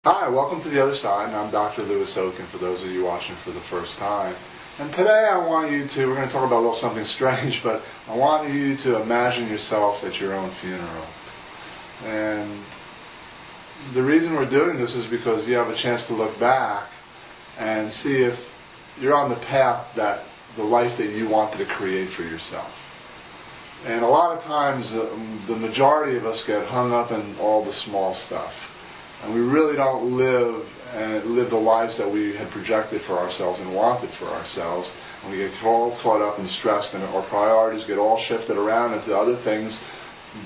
Hi, welcome to The Other Side, and I'm Dr. Okun for those of you watching for the first time. And today I want you to, we're going to talk about a little something strange, but I want you to imagine yourself at your own funeral. And the reason we're doing this is because you have a chance to look back and see if you're on the path that the life that you wanted to create for yourself. And a lot of times the majority of us get hung up in all the small stuff. And we really don't live the lives that we had projected for ourselves and wanted for ourselves. And we get all caught up and stressed, and our priorities get all shifted around into other things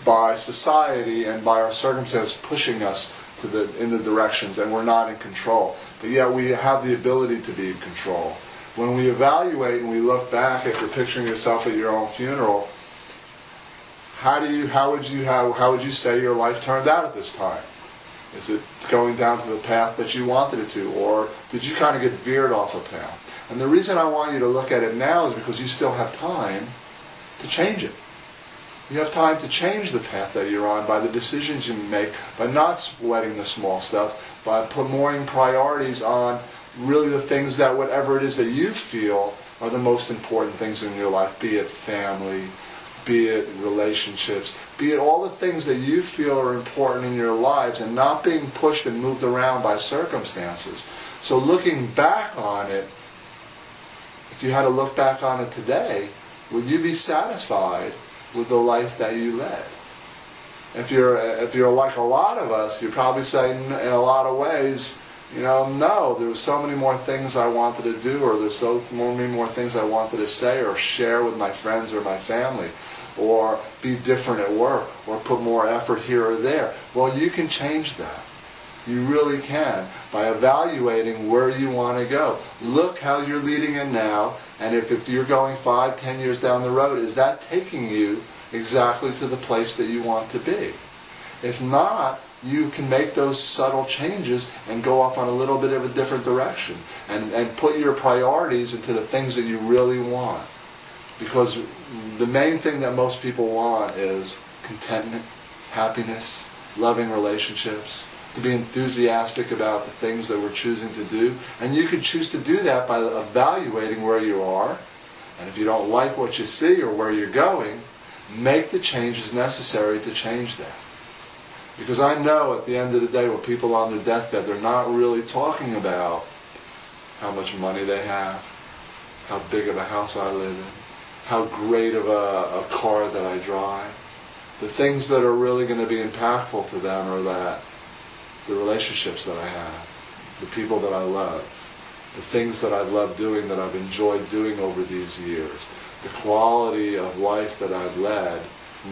by society and by our circumstances pushing us in the directions, and we're not in control. But yet we have the ability to be in control. When we evaluate and we look back, if you're picturing yourself at your own funeral, how would you say your life turned out at this time? Is it going down to the path that you wanted it to, or did you kind of get veered off a path? And the reason I want you to look at it now is because you still have time to change it. You have time to change the path that you're on by the decisions you make, by not sweating the small stuff, by putting priorities on really the things that whatever it is that you feel are the most important things in your life, be it family, be it relationships, be it all the things that you feel are important in your lives, and not being pushed and moved around by circumstances. So looking back on it, if you had to look back on it today, would you be satisfied with the life that you led? If you're like a lot of us, you're probably saying in a lot of ways, no, there were so many more things I wanted to do, or there's so many more things I wanted to say or share with my friends or my family, or be different at work, or put more effort here or there. Well, you can change that. You really can, by evaluating where you want to go. Look how you're leading it now, and if you're going 5, 10 years down the road, is that taking you exactly to the place that you want to be? If not, you can make those subtle changes and go off on a little bit of a different direction, and put your priorities into the things that you really want. Because the main thing that most people want is contentment, happiness, loving relationships, to be enthusiastic about the things that we're choosing to do. And you can choose to do that by evaluating where you are. And if you don't like what you see or where you're going, make the changes necessary to change that. Because I know at the end of the day, when people are on their deathbed, they're not really talking about how much money they have, how big of a house I live in, how great of a car that I drive. The things that are really going to be impactful to them are the relationships that I have, the people that I love, the things that I've loved doing, that I've enjoyed doing over these years. The quality of life that I've led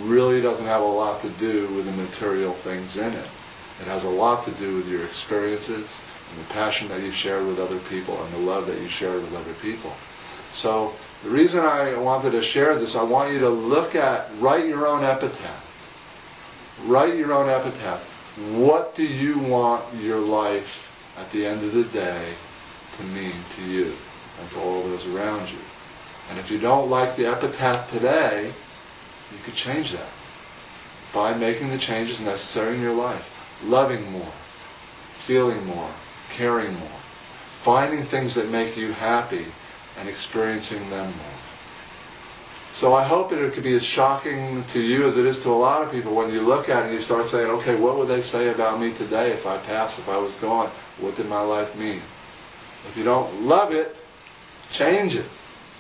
really doesn't have a lot to do with the material things in it. It has a lot to do with your experiences and the passion that you've shared with other people and the love that you shared with other people. So the reason I wanted to share this, I want you to write your own epitaph. Write your own epitaph. What do you want your life at the end of the day to mean to you and to all those around you? And if you don't like the epitaph today, you could change that by making the changes necessary in your life. Loving more, feeling more, caring more, finding things that make you happy and experiencing them more. So I hope it could be as shocking to you as it is to a lot of people when you look at it and you start saying, okay, what would they say about me today if I passed, if I was gone? What did my life mean? If you don't love it, change it.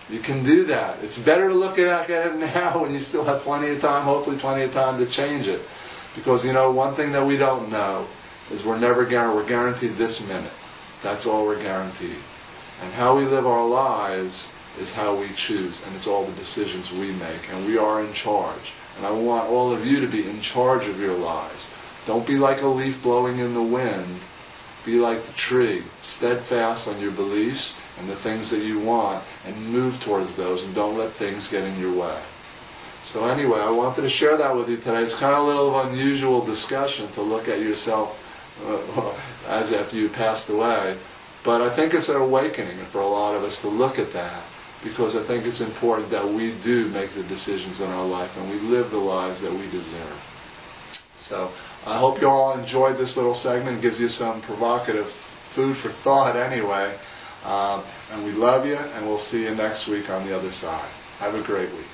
You can do that. It's better to look back at it now when you still have plenty of time, hopefully plenty of time to change it. Because, one thing that we don't know is we're guaranteed this minute. That's all we're guaranteed. And how we live our lives is how we choose, and it's all the decisions we make, and we are in charge. And I want all of you to be in charge of your lives. Don't be like a leaf blowing in the wind. Be like the tree, steadfast on your beliefs and the things that you want, and move towards those, and don't let things get in your way. So anyway, I wanted to share that with you today. It's kind of a little unusual discussion to look at yourself as if you passed away. But I think it's an awakening for a lot of us to look at that, because I think it's important that we do make the decisions in our life and we live the lives that we deserve. So I hope you all enjoyed this little segment. It gives you some provocative food for thought anyway. And we love you, and we'll see you next week on the other side. Have a great week.